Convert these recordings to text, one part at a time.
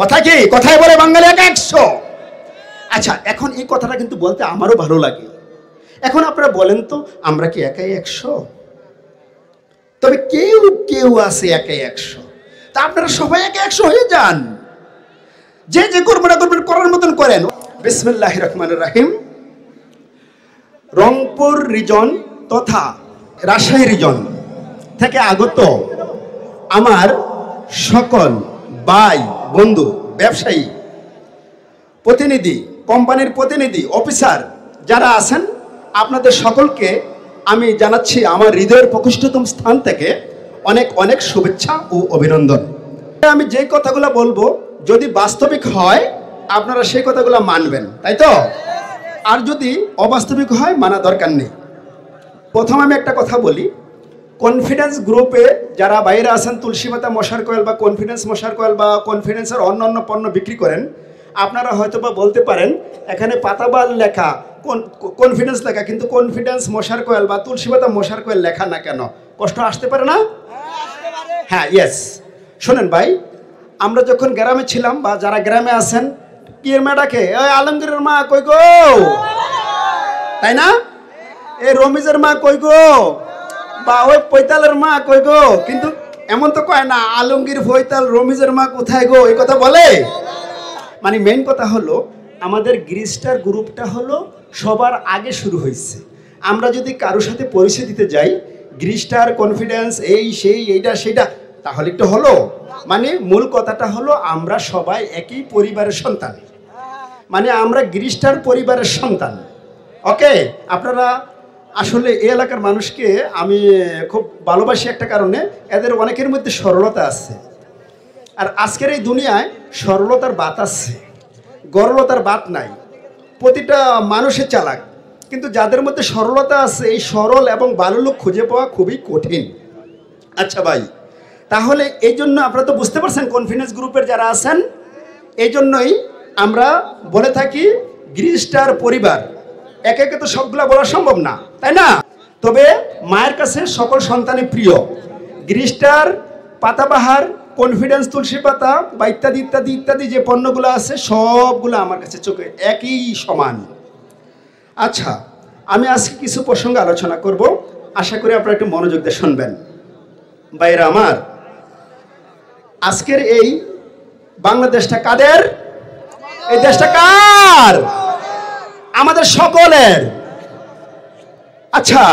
কথা কি? কথায় বলে বাঙালি একা 100। আচ্ছা, এখন এই কথাটা কিন্তু বলতে আমারও ভালো লাগে। এখন আপনারা বলেন তো, আমরা কি একাই 100? তবে কেউ কেউ আছে একাই 100। তা আপনারা সবাই একাই 100 হয়ে যান। যে যে কর্মটা করবেন করার মতন করেন। বিসমিল্লাহির রহমানির রহিম। রংপুর রিজন তথা রাজশাহী রিজন থেকে আগত আমার সকল ভাই বন্ধু, ব্যবসায়ী, প্রতিনিধি, কোম্পানির প্রতিনিধি, অফিসার যারা আছেন, আপনাদের সকলকে আমি জানাচ্ছি আমার হৃদয়ের প্রকৃষ্টতম স্থান থেকে অনেক অনেক শুভেচ্ছা ও অভিনন্দন। আমি যে কথাগুলো বলবো যদি বাস্তবিক হয় আপনারা সেই কথাগুলো মানবেন, তাই তো? আর যদি অবাস্তবিক হয় মানা দরকার নেই। প্রথম আমি একটা কথা বলি, কনফিডেন্স গ্রুপে যারা বাইরে আছেন, তুলসী পাতা মশার কয়েল বা কনফিডেন্স মশার কয়েল বা কনফিডেন্সের অন্যান্য পণ্য বিক্রি করেন, আপনারা হয়তো বা বলতে পারেন এখানে পাতাবাল লেখা, কনফিডেন্স লেখা, কিন্তু কনফিডেন্স মশার কয়েল বা তুলসী পাতা মশার কয়েল লেখা না কেন? কষ্ট আসতে পারে না? হ্যাঁ, ইয়েস। শোনেন ভাই, আমরা যখন গ্রামে ছিলাম বা যারা গ্রামে আছেন, কি এর মেয়েটাকে ওই আলমগীরের মা কই গো, তাই না? এই রমিজের মা কই গো, বা ওই পৈতালের মা কই গো। কিন্তু এমন তো কয় না আলমগীর, পৈতাল, রমিজের মা কোথায় গো, এই কথা বলে? মানে মেইন কথা হলো আমাদের গ্রিস্টার গ্রুপটা হলো সবার আগে শুরু হয়েছে। আমরা যদি কারোর সাথে পরিচয় দিতে যাই, গ্রিস্টার, কনফিডেন্স, এই সেই এইটা সেইটা, তাহলে একটু হলো। মানে মূল কথাটা হলো আমরা সবাই একই পরিবারের সন্তান, মানে আমরা গ্রিস্টার পরিবারের সন্তান। ওকে, আপনারা আসলে এই এলাকার মানুষকে আমি খুব ভালোবাসি একটা কারণে, এদের অনেকের মধ্যে সরলতা আছে। আর আজকের এই দুনিয়ায় সরলতার বাত আছে, গরলতার বাত নাই। প্রতিটা মানুষের চালাক, কিন্তু যাদের মধ্যে সরলতা আছে, এই সরল এবং ভালো লোক খুঁজে পাওয়া খুবই কঠিন। আচ্ছা ভাই, তাহলে এই জন্য আপনারা তো বুঝতে পারছেন কনফিডেন্স গ্রুপের যারা আছেন, এই জন্যই আমরা বলে থাকি গ্রিস্টার পরিবার। একে একে তো সবগুলা বলা সম্ভব না, তাই না? তবে মায়ের কাছে সকল সন্তানই প্রিয়। গ্রিস্টার, পাতাবাহার, কনফিডেন্স, তুলসী পাতা বা ইত্যাদি ইত্যাদি ইত্যাদি যে পণ্যগুলো আছে সবগুলো আমার কাছে চোখে একই সমান। আচ্ছা, আমি আজকে কিছু প্রসঙ্গে আলোচনা করব, আশা করি আপনারা একটু মনোযোগ দিয়ে শুনবেন। ভাইরা আমার, আজকের এই বাংলাদেশটা কাদের? এই দেশটা কার? আমাদের সকলের। আচ্ছা,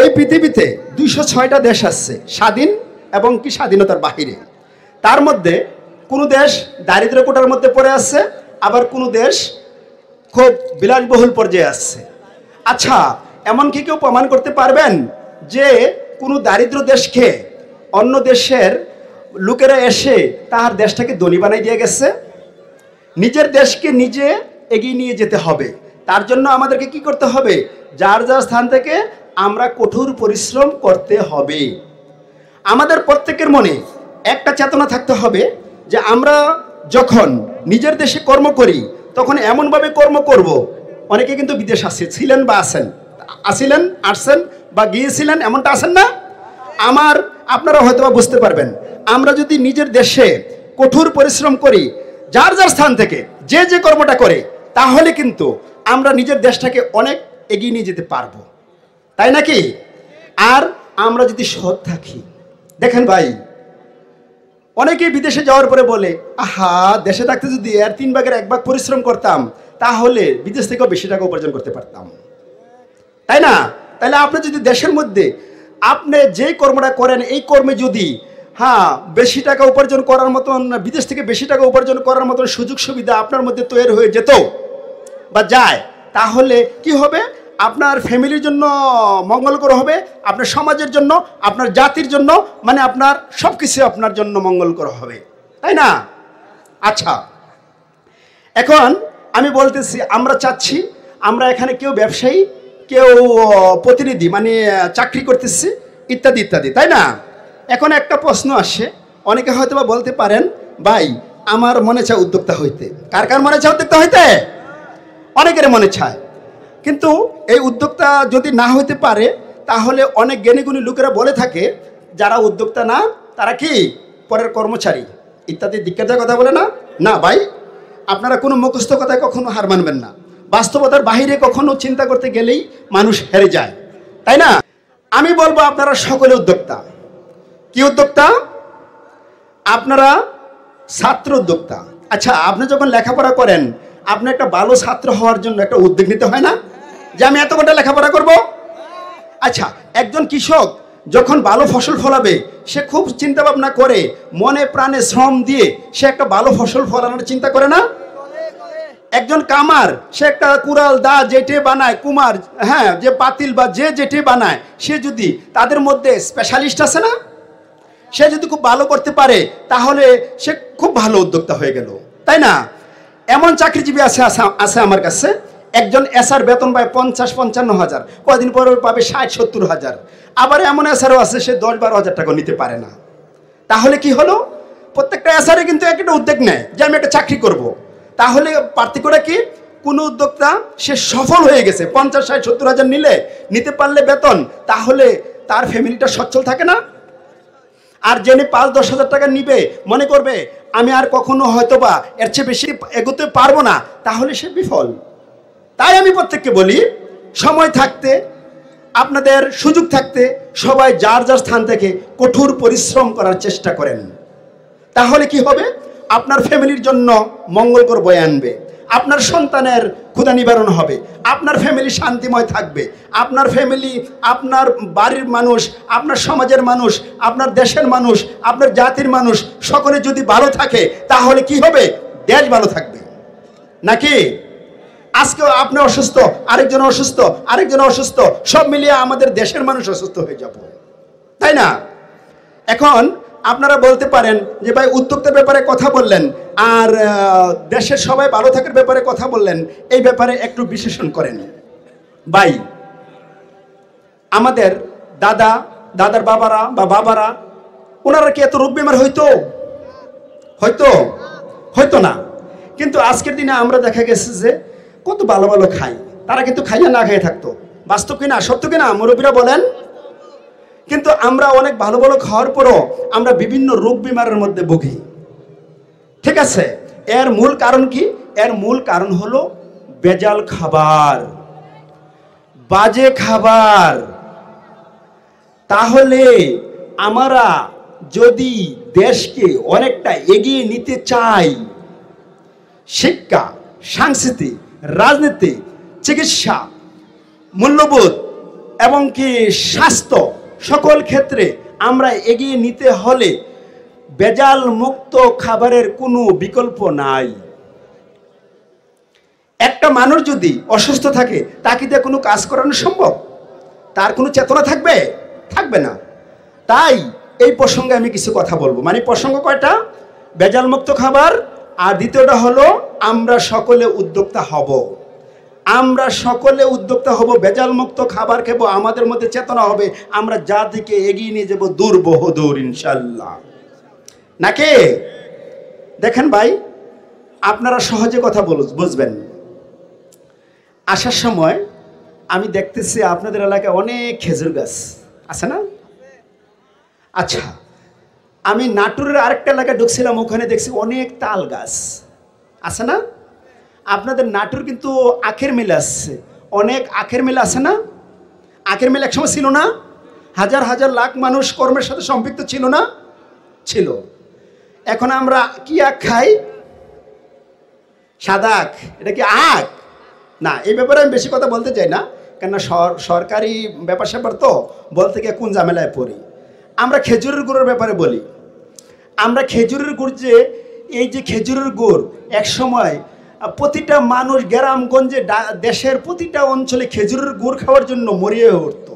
এই পৃথিবীতে 206টা দেশ আছে স্বাধীন এবং কি স্বাধীনতার বাহিরে। তার মধ্যে কোনো দেশ দারিদ্র কোটার মধ্যে পড়ে আছে, আবার কোনো দেশ খুব বিলাসবহুল পর্যায়ে আছে। আচ্ছা, এমন কি কেউ প্রমাণ করতে পারবেন যে কোনো দারিদ্র দেশকে অন্য দেশের লোকেরা এসে তার দেশটাকে ধনী বানাই দিয়ে গেছে? নিজের দেশকে নিজে এগিয়ে নিয়ে যেতে হবে। তার জন্য আমাদেরকে কি করতে হবে? যার যার স্থান থেকে আমরা কঠোর পরিশ্রম করতে হবে। আমাদের প্রত্যেকের মনে একটা চেতনা থাকতে হবে যে আমরা যখন নিজের দেশে কর্ম করি তখন এমনভাবে কর্ম করব। অনেকে কিন্তু বিদেশ ছিলেন বা আছেন, আসিলেন, আসছেন বা গিয়েছিলেন, এমনটা আছেন না? আপনারা হয়তো বা বুঝতে পারবেন, আমরা যদি নিজের দেশে কঠোর পরিশ্রম করি, যার যার স্থান থেকে যে যে কর্মটা করে, তাহলে কিন্তু আমরা নিজের দেশটাকে অনেক এগিয়ে নিয়ে যেতে পারবো, তাই নাকি? আর আমরা যদি সৎ থাকি, দেখেন ভাই, অনেকেই বিদেশে যাওয়ার পরে বলে, আহা, দেশে থাকতে যদি আর 3 ভাগের 1 ভাগ পরিশ্রম করতাম তাহলে বিদেশ থেকেও বেশি টাকা উপার্জন করতে পারতাম, তাই না? তাহলে আপনি যদি দেশের মধ্যে আপনি যে কর্মটা করেন, এই কর্মে যদি বেশি টাকা উপার্জন করার মতন, বিদেশ থেকে বেশি টাকা উপার্জন করার মতন সুযোগ সুবিধা আপনার মধ্যে তৈরি হয়ে যেত বা যায়, তাহলে কি হবে? আপনার ফ্যামিলির জন্য মঙ্গলকর হবে, আপনার সমাজের জন্য, আপনার জাতির জন্য, মানে আপনার সব কিছু আপনার জন্য মঙ্গলকর হবে, তাই না? আচ্ছা, এখন আমি বলতেছি, আমরা চাচ্ছি, আমরা এখানে কেউ ব্যবসায়ী, কেউ প্রতিনিধি, মানে চাকরি করতেছি, ইত্যাদি ইত্যাদি, তাই না? এখন একটা প্রশ্ন আসে, অনেকে হয়তো বা বলতে পারেন, ভাই আমার মনে চায় উদ্যোক্তা হইতে। কার কার মনে চায় উদ্যোক্তা হইতে? অনেকের মনে চায়। কিন্তু এই উদ্যোক্তা যদি না হইতে পারে, তাহলে অনেক জ্ঞানীগুণী লোকেরা বলে থাকে যারা উদ্যোক্তা না তারা কি পরের কর্মচারী, ইত্যাদি দিক্কার কথা বলে না। না ভাই, আপনারা কোনো মুখস্থ কথায় কখনো হার মানবেন না। বাস্তবতার বাহিরে কখনো চিন্তা করতে গেলেই মানুষ হেরে যায়, তাই না? আমি বলবো আপনারা সকলে উদ্যোক্তা। কি উদ্যোক্তা? আপনারা ছাত্র উদ্যোক্তা। আচ্ছা, আপনি যখন লেখাপড়া করেন, আপনি একটা ভালো ছাত্র হওয়ার জন্য একটা উদ্যোগ নিতে হয় না, যে আমি এত ঘন্টা লেখাপড়া করব। আচ্ছা, একজন কৃষক যখন ভালো ফসল ফলাবে, সে খুব চিন্তা ভাবনা করে, মনে প্রাণে শ্রম দিয়ে সে একটা ভালো ফসল ফলানোর চিন্তা করে না? একজন কামার, সে একটা কুড়াল দা যেটে বানায়, কুমার, হ্যাঁ, যে পাতিল বা যে যেটে বানায়, সে যদি তাদের মধ্যে স্পেশালিস্ট আছে না, সে যদি খুব ভালো করতে পারে, তাহলে সে খুব ভালো উদ্যোক্তা হয়ে গেল, তাই না? এমন চাকরিজীবী আছে আমার কাছে, একজন এসআর বেতন পায় 50-55 হাজার, কদিন পর পাবে 60-70 হাজার। আবার এমন এসআরও আছে, সে 10-12 হাজার টাকা নিতে পারে না। তাহলে কি হলো? প্রত্যেকটা এসআরে কিন্তু একটা উদ্যোগ নেয় যে আমি একটা চাকরি করব। তাহলে পার্থক্যটা কি? কোন উদ্যোক্তা সে সফল হয়ে গেছে, 50-60-70 হাজার নিতে পারলে বেতন, তাহলে তার ফ্যামিলিটা সচ্ছল থাকে না? আর যিনি 5-10 হাজার টাকা নিবে, মনে করবে আমি আর কখনো হয়তোবা এর চেয়ে বেশি এগোতে পারবো না, তাহলে সে বিফল। তাই আমি প্রত্যেককে বলি, সময় থাকতে, আপনাদের সুযোগ থাকতে, সবাই যার যার স্থান থেকে কঠোর পরিশ্রম করার চেষ্টা করেন। তাহলে কি হবে? আপনার ফ্যামিলির জন্য মঙ্গলকর বয়ে আনবে, আপনার সন্তানের ক্ষুধা নিবারণ হবে, আপনার ফ্যামিলি শান্তিময় থাকবে, আপনার ফ্যামিলি, আপনার বাড়ির মানুষ, আপনার সমাজের মানুষ, আপনার দেশের মানুষ, আপনার জাতির মানুষ সকলে যদি ভালো থাকে, তাহলে কি হবে? দেশ ভালো থাকবে। নাকি আজকে আপনি অসুস্থ, আরেকজন অসুস্থ, আরেকজন অসুস্থ, সব মিলিয়ে আমাদের দেশের মানুষ অসুস্থ হয়ে যাব, তাই না? এখন আপনারা বলতে পারেন যে ভাই, উদ্যোক্তার ব্যাপারে কথা বললেন আর দেশের সবাই ভালো থাকার ব্যাপারে কথা বললেন, এই ব্যাপারে একটু বিশ্লেষণ করেন। ভাই, আমাদের দাদার বাবারা বা বাবারা, ওনারা কি এত রোগ বেমার হয়তো না। কিন্তু আজকের দিনে আমরা দেখা গেছে যে কত ভালো ভালো খাই, তারা কিন্তু খাইয়া না খেয়ে থাকতো। বাস্তব কিনা? সত্য কিনা? মুরব্বীরা বলেন। কিন্তু আমরা অনেক ভালো ভালো খাওয়ার পরও আমরা বিভিন্ন রোগ বিমারের মধ্যে ভুগি। ঠিক আছে, এর মূল কারণ কি? এর মূল কারণ হলো ভেজাল খাবার, বাজে খাবার। তাহলে আমরা যদি দেশকে অনেকটা এগিয়ে নিতে চাই, শিক্ষা, সংস্কৃতি, রাজনীতি, চিকিৎসা, মূল্যবোধ এবং কি স্বাস্থ্য, সকল ক্ষেত্রে আমরা এগিয়ে নিতে হলে ভেজাল মুক্ত খাবারের কোনো বিকল্প নাই। একটা মানুষ যদি অসুস্থ থাকে, তাকে দিয়ে কোনো কাজ করানো সম্ভব? তার কোনো চেতনা থাকবে না। তাই এই প্রসঙ্গে আমি কিছু কথা বলবো। মানে প্রসঙ্গ কয়টা? ভেজাল মুক্ত খাবার, আর দ্বিতীয়টা হলো আমরা সকলে উদ্যোক্তা হব। আমরা সকলে উদ্যোক্তা হব, ভেজাল মুক্ত খাবার খেবো, আমাদের মধ্যে চেতনা হবে, আমরা জাতিকে এগিয়ে নিয়ে যাব দূর বহুদূর ইনশাল্লাহ। নাকি? দেখেন ভাই, আপনারা সহজে কথা বুঝবেন। আসার সময় আমি দেখতেছি আপনাদের এলাকায় অনেক খেজুর গাছ আছে না? আচ্ছা, আমি নাটোরের আরেকটা এলাকায় ঢুকছিলাম, ওখানে দেখছি অনেক তাল গাছ আছে না? আপনাদের নাটোর কিন্তু আখের মিল আসছে, অনেক আখের মিল আছে না? আখের মিল একসময় ছিল না? হাজার হাজার লাখ মানুষ কর্মের সাথে সম্পৃক্ত ছিল না? ছিল। এখন আমরা কি আখ খাই? সাদা আখ। এটা কি আখ না? এই ব্যাপারে আমি বেশি কথা বলতে চাই না, কেননা সরকারি ব্যাপার স্যাপার তো, বলতে গিয়ে কোন ঝামেলায় পড়ি। আমরা খেজুরের গুড়ের ব্যাপারে বলি। আমরা খেজুরের গুড়, যে এই যে খেজুরের গুড়, এক সময় প্রতিটা মানুষ গ্রামগঞ্জে, দেশের প্রতিটা অঞ্চলে খেজুরের গুড় খাওয়ার জন্য মরিয়ে উঠত।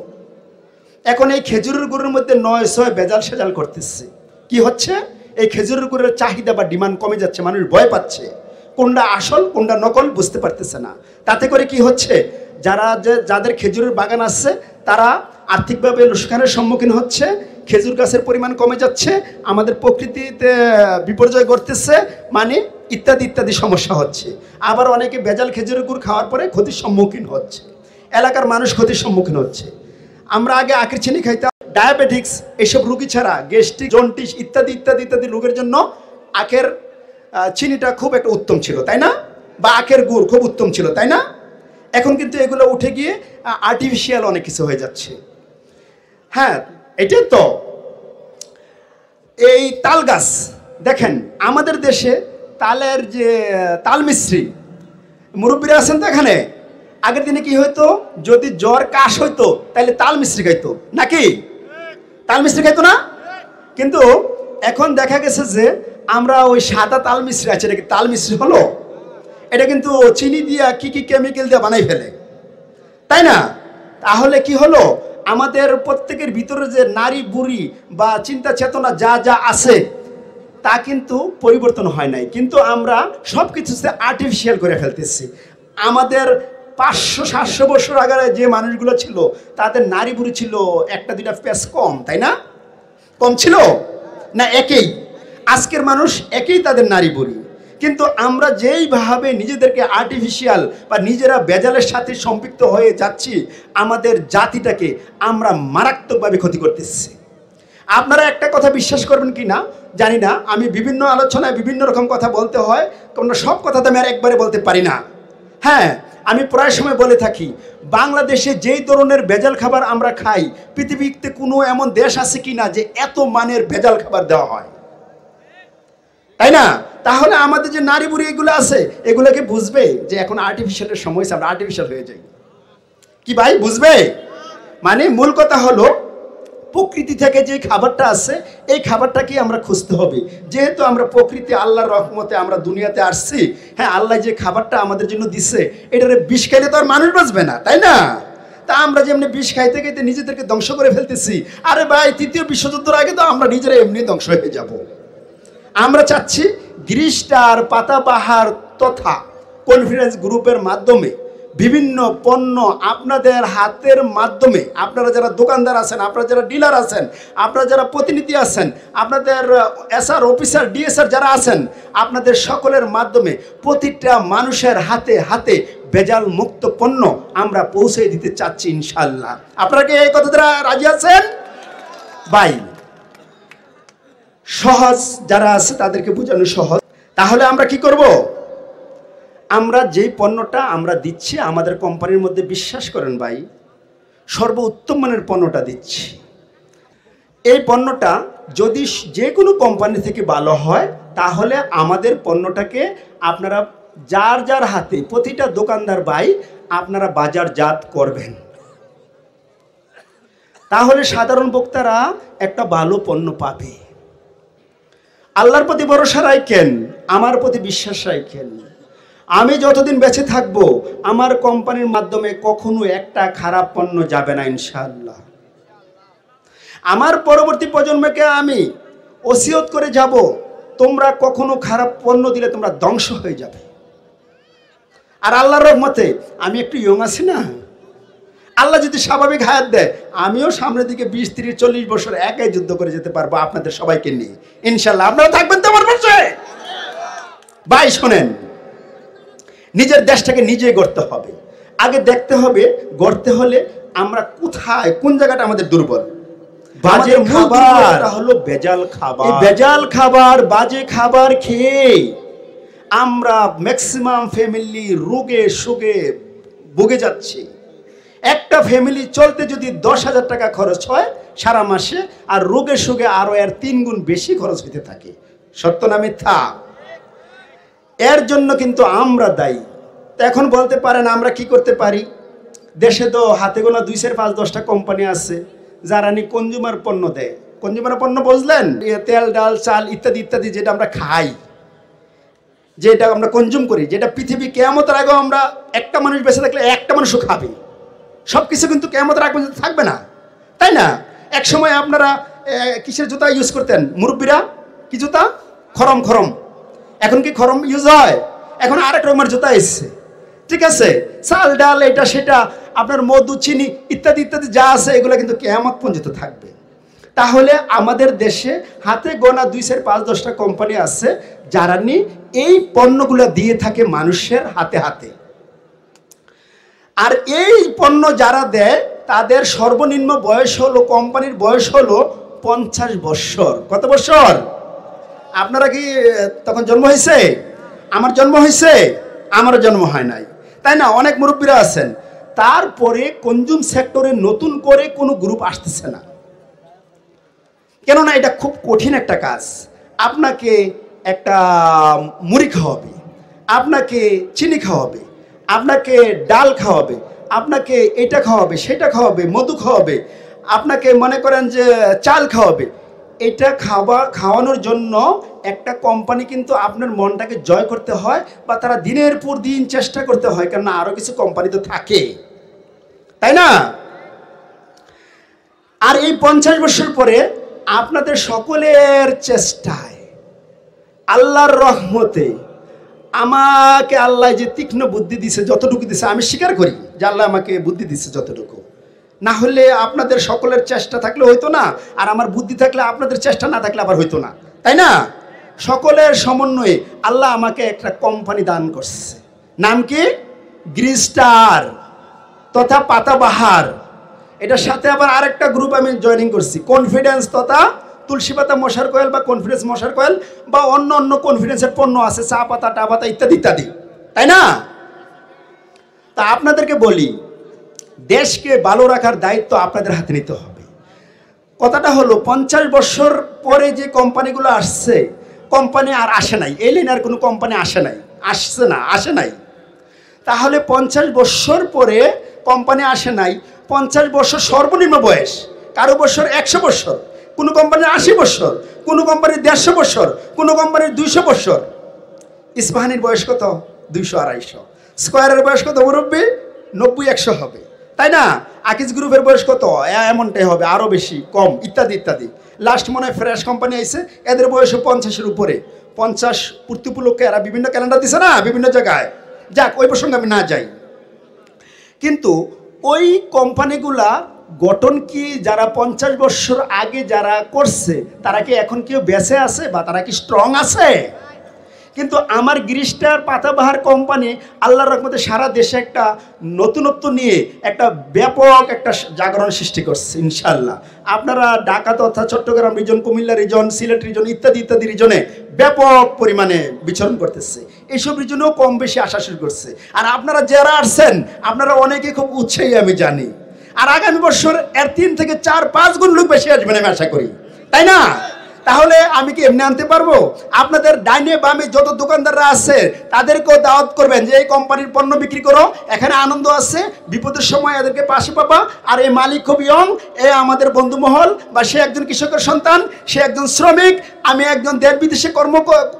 এখন এই খেজুরের গুড়ের মধ্যে 9-6 ভেজাল সেজাল করতেছে। কি হচ্ছে? এই খেজুরের গুড়ের চাহিদা বা ডিমান্ড কমে যাচ্ছে, মানুষ ভয় পাচ্ছে, কোনটা আসল কোনটা নকল বুঝতে পারতেছে না। তাতে করে কি হচ্ছে? যাদের খেজুরের বাগান আছে, তারা আর্থিকভাবে লোকসানের সম্মুখীন হচ্ছে, খেজুর গাছের পরিমাণ কমে যাচ্ছে, আমাদের প্রকৃতিতে বিপর্যয় ঘটতেছে, মানে ইত্যাদি ইত্যাদি সমস্যা হচ্ছে। আবার অনেকে ভেজাল খেজুরের গুড় খাওয়ার পরে ক্ষতির সম্মুখীন হচ্ছে, এলাকার মানুষ ক্ষতির সম্মুখীন হচ্ছে। আমরা আগে আখের চিনি খাইতাম, ডায়াবেটিক্স, এইসব রোগী ছাড়া গ্যাস্ট্রিক, জন্ডিস ইত্যাদি ইত্যাদি ইত্যাদি রোগের জন্য আখের চিনিটা খুব একটা উত্তম ছিল, তাই না? বা আখের গুড় খুব উত্তম ছিল, তাই না? এখন কিন্তু এগুলো উঠে গিয়ে আর্টিফিশিয়াল অনেক কিছু হয়ে যাচ্ছে। হ্যাঁ, এটাই তো। এই তাল গাছ দেখেন, আমাদের দেশে তালের যে তাল মিস্ত্রি মুরব্বীরা আছেন তো এখানে, আগের দিনে কি হইতো, যদি জ্বর কাশ হইতো তাহলে তাল মিস্ত্রি খাইতো, নাকি? তাল মিস্ত্রি খাইতো না? কিন্তু এখন দেখা গেছে যে আমরা ওই সাদা তাল মিস্ত্রি আছে, এটা কি তাল মিস্ত্রি হলো? এটা কিন্তু চিনি দিয়া কি কি কেমিক্যাল দিয়ে বানাই ফেলে, তাই না? তাহলে কি হলো, আমাদের প্রত্যেকের ভিতরে যে নারী বুড়ি বা চিন্তা চেতনা যা যা আছে তা কিন্তু পরিবর্তন হয় নাই, কিন্তু আমরা সব কিছুতে আর্টিফিশিয়াল করে ফেলতেছি। আমাদের 500-700 বছর আগে যে মানুষগুলো ছিল তাদের নারী বুড়ি ছিল একটা দুইটা পেস কম, তাই না? কম ছিল না? একই। আজকের মানুষ একই তাদের নারী বুড়ি, কিন্তু আমরা যেইভাবে নিজেদেরকে আর্টিফিশিয়াল বা নিজেরা বেজালের সাথে সম্পৃক্ত হয়ে যাচ্ছি, আমাদের জাতিটাকে আমরা মারাত্মকভাবে ক্ষতি করতেছি। আপনারা একটা কথা বিশ্বাস করবেন কি না জানি না, আমি বিভিন্ন আলোচনায় বিভিন্ন রকম কথা বলতে হয়, কারণ সব কথা তো আমি আর একবারে বলতে পারি না। হ্যাঁ, আমি প্রায় সময় বলে থাকি, বাংলাদেশে যেই ধরনের ভেজাল খাবার আমরা খাই, পৃথিবীতে কোনো এমন দেশ আছে কি না যে এত মানের ভেজাল খাবার দেওয়া হয়, তাই না? তাহলে আমাদের যে নারী বুড়ি এগুলো আছে, এগুলোকে বুঝবে যে এখন আর্টিফিশিয়ালের সময় আমরা আর্টিফিশিয়াল হয়ে যাই কি ভাই? বুঝবে? মানে মূল কথা হলো, প্রকৃতি থেকে যে খাবারটা আছে এই খাবারটাকে আমরা খুঁজতে হবে। যেহেতু আমরা প্রকৃতি আল্লাহর রহমতে আমরা দুনিয়াতে আসছি, হ্যাঁ, আল্লাহ যে খাবারটা আমাদের জন্য দিচ্ছে, এটারে বিষ খাইলে তো আর মানুষ বাঁচবে না, তাই না? তা আমরা যেমনি বিষ খাইতে খাইতে নিজেদেরকে ধ্বংস করে ফেলতেছি, আরে ভাই, তৃতীয় বিশ্বযুদ্ধের আগে তো আমরা নিজেরা এমনি ধ্বংস হয়ে যাব। আমরা চাচ্ছি গ্রিস্টার, পাতাবাহার তথা কনফারেন্স গ্রুপের মাধ্যমে বিভিন্ন পণ্য আপনাদের হাতের মাধ্যমে, আপনারা যারা দোকানদার আছেন, আপনারা যারা ডিলার আছেন, আপনারা যারা প্রতিনিধি আছেন, আপনাদের এসআর অফিসার ডিএসআর যারা আছেন, আপনাদের সকলের মাধ্যমে প্রতিটা মানুষের হাতে হাতে ভেজাল মুক্ত পণ্য আমরা পৌঁছে দিতে চাচ্ছি ইনশাআল্লাহ। আপনারা কি এই কথা দ্বারা রাজি আছেন ভাই? সহজ যারা আছে তাদেরকে বোঝানো সহজ। তাহলে আমরা কি করব? আমরা যেই পণ্যটা আমরা দিচ্ছি, আমাদের কোম্পানির মধ্যে বিশ্বাস করেন ভাই, সর্বোত্তম মানের পণ্যটা দিচ্ছি। এই পণ্যটা যদি যে কোনো কোম্পানি থেকে ভালো হয়, তাহলে আমাদের পণ্যটাকে আপনারা যার যার হাতে, প্রতিটা দোকানদার ভাই, আপনারা বাজারজাত করবেন। তাহলে সাধারণ ভোক্তারা একটা ভালো পণ্য পাবে। আল্লাহর প্রতি ভরসা রাখেন, আমার প্রতি বিশ্বাস রাখেন। আমি যতদিন বেঁচে থাকবো, আমার কোম্পানির মাধ্যমে কখনো একটা খারাপ পণ্য যাবে না ইনশাআল্লাহ। আমার পরবর্তী প্রজন্মকে আমি ওসিয়ত করে যাব, তোমরা কখনো খারাপ পণ্য দিলে তোমরা ধ্বংস হয়ে যাবে। আর আল্লাহর রহমতে আমি একটু ইয়ং আছি না, আল্লাহ যদি স্বাভাবিক হায়াত দেয়, আমিও সামনের দিকে 20, 30, 40 বছর একাই যুদ্ধ করে যেতে পারবো আপনাদের সবাইকে নিয়ে ইনশাআল্লাহ। আপনারা থাকবেন তো আমার পাশে ভাই? শোনেন, নিজের দেশটাকে নিজে গড়তে হবে। আগে দেখতে হবে গড়তে হলে আমরা কোথায়, কোন জায়গাটা আমাদের দুর্বল। বাজে খাবার হলো ভেজাল খাবার। ভেজাল খাবার, বাজে খাবার খেয়ে আমরা ম্যাক্সিমাম ফ্যামিলি রোগে শোকে ভুগে যাচ্ছি। একটা ফ্যামিলি চলতে যদি 10,000 টাকা খরচ হয় সারা মাসে, আর রোগে শোকে আরো এর 3 গুণ বেশি খরচ হতে থাকে। সত্য না মিথ্যা? এর জন্য কিন্তু আমরা দায়ী। তো এখন বলতে পারেন আমরা কি করতে পারি? দেশে তো হাতে গোনা 2-5-10টা কোম্পানি আছে যারা নি কনজিউমার পণ্য দেয়। কনজিউমার পণ্য বুঝলেন? তেল, ডাল, চাল ইত্যাদি ইত্যাদি, যেটা আমরা খাই, যেটা আমরা কনজিউম করি, যেটা পৃথিবী কিয়ামতের আগে আমরা একটা মানুষ বেঁচে থাকলে একটা মানুষও খাবে। সব কিছু কিন্তু কিয়ামতের আগে পর্যন্ত থাকবে না, তাই না? এক সময় আপনারা কিসের জুতা ইউজ করতেন মুরব্বীরা? কি জুতা? খরম। খরম। এখন কি খরম ইউজ হয়? এখন আরেক রকমের জুতা এসছে, ঠিক আছে? চাল, ডাল, এটা সেটা, আপনার মধু, চিনি ইত্যাদি ইত্যাদি যা আছে, এগুলো কিন্তু কিয়ামত পর্যন্ত থাকবে। তাহলে আমাদের দেশে হাতে গোনা 2-5-10টা কোম্পানি আছে যারা নি এই পণ্যগুলো দিয়ে থাকে মানুষের হাতে হাতে। আর এই পণ্য যারা দেয় তাদের সর্বনিম্ন বয়স হলো, কোম্পানির বয়স হলো 50 বছর। কত বছর? আপনারা কি তখন জন্ম হয়েছে? আমার জন্ম হয়েছে? আমারও জন্ম হয় নাই, তাই না? অনেক মুরব্বীরা আছেন। তারপরে কনজিউম সেক্টরে নতুন করে কোনো গ্রুপ আসতেছে না, কেননা এটা খুব কঠিন একটা কাজ। আপনাকে একটা মুড়ি খাওয়াবে, আপনাকে চিনি খাওয়াবে, আপনাকে ডাল খাওয়াবে, আপনাকে এটা খাওয়াবে, সেটা খাওয়াবে, মধু খাওয়াবে, আপনাকে মনে করেন যে চাল খাওয়াবে। এটা খাওয়ানোর জন্য একটা কোম্পানি কিন্তু আপনার মনটাকে জয় করতে হয়, বা তারা দিনের পর দিন চেষ্টা করতে হয়, কেননা আরও কিছু কোম্পানি তো থাকে, তাই না? আর এই 50 বছর পরে আপনাদের সকলের চেষ্টায়, আল্লাহর রহমতে, আমাকে আল্লাহ যে তীক্ষ্ণ বুদ্ধি দিছে, যতটুকু দিছে আমি স্বীকার করি যে আল্লাহ আমাকে বুদ্ধি দিছে যতটুকু, না হলে আপনাদের সকলের চেষ্টা থাকলে হইতো না, আর আমার বুদ্ধি থাকলে আপনাদের চেষ্টা না থাকলে আবার হইতো না, তাই না? সকলের সমন্বয়ে আল্লাহ আমাকে একটা কোম্পানি দান করছে। নাম কি? গ্রিস্টার তথা পাতাবাহার। এটার সাথে আবার আরেকটা গ্রুপ আমি জয়েনিং করছি, কনফিডেন্স তথা তুলসী পাতা মশার কয়েল বা কনফিডেন্স মশার কয়েল, বা অন্য অন্য কনফিডেন্সের পণ্য আছে, চা পাতা, টা পাতা ইত্যাদি ইত্যাদি, তাই না? তা আপনাদেরকে বলি, দেশকে ভালো রাখার দায়িত্ব আপনাদের হাতে নিতে হবে। কথাটা হলো 50 বছর পরে যে কোম্পানিগুলো আসছে, কোম্পানি আর আসে নাই, এই লাইনে আর কোনো কোম্পানি আসে নাই, আসে নাই। তাহলে 50 বছর পরে কোম্পানি আসে নাই, 50 বছর সর্বনিম্ন বয়স, কারো বছর 100 বছর, কোনো কোম্পানির 80 বছর, কোনো কোম্পানির 150 বছর, কোনো কোম্পানির 200 বছর। ইস্পাহানির বয়স কত? 200-250। স্কোয়ারের বয়স কত মুরব্বী? 90-100 হবে, তাই না? আকিজ গ্রুপের বয়স কত? এমনটাই হবে, আরও বেশি, কম, ইত্যাদি ইত্যাদি। লাস্ট মনে হয় ফ্রেশ কোম্পানি আইছে, এদের বয়স 50-এর উপরে। 50 পূর্তি উপলক্ষে এরা বিভিন্ন ক্যালেন্ডার দিছে না বিভিন্ন জায়গায়। যাক, ওই প্রসঙ্গে আমি না যাই। কিন্তু ওই কোম্পানিগুলা গঠন কি যারা 50 বছর আগে যারা করছে, তারা কি এখন কেউ বেঁচে আছে বা তারা কি স্ট্রং আছে? কিন্তু আমার গ্রিস্টার পাতাবাহার কোম্পানি আল্লাহর রহমতে সারা দেশে একটা নতুনত্ব নিয়ে একটা ব্যাপক একটা জাগরণ সৃষ্টি করছে ইনশাল্লাহ। আপনারা ঢাকা তথা Chattogram region, Cumilla region, Sylhet region ইত্যাদি ইত্যাদি রিজনে ব্যাপক পরিমাণে বিচরণ করতেছে। এইসব রিজনেও কম বেশি আসা শুরু করছে। আর আপনারা যারা আসছেন, আপনারা অনেকে খুব উৎসাহী আমি জানি। আর আগামী বছর এর 3 থেকে 4-5 গুণ লোক বেশি আসবেন আমি আশা করি, তাই না? তাহলে আমি কি এমনি আনতে পারবো? আপনাদের ডাইনে বামে যত দোকানদাররা আছে তাদেরকেও দাওয়াত করবেন যে এই কোম্পানির পণ্য বিক্রি করো, এখানে আনন্দ আছে, বিপদের সময় এদেরকে পাশে পাবা। আর এই মালিক খুব ইয়ং, এ আমাদের বন্ধুমহল, বা সে একজন কৃষকের সন্তান, সে একজন শ্রমিক, আমি একজন দেশ বিদেশে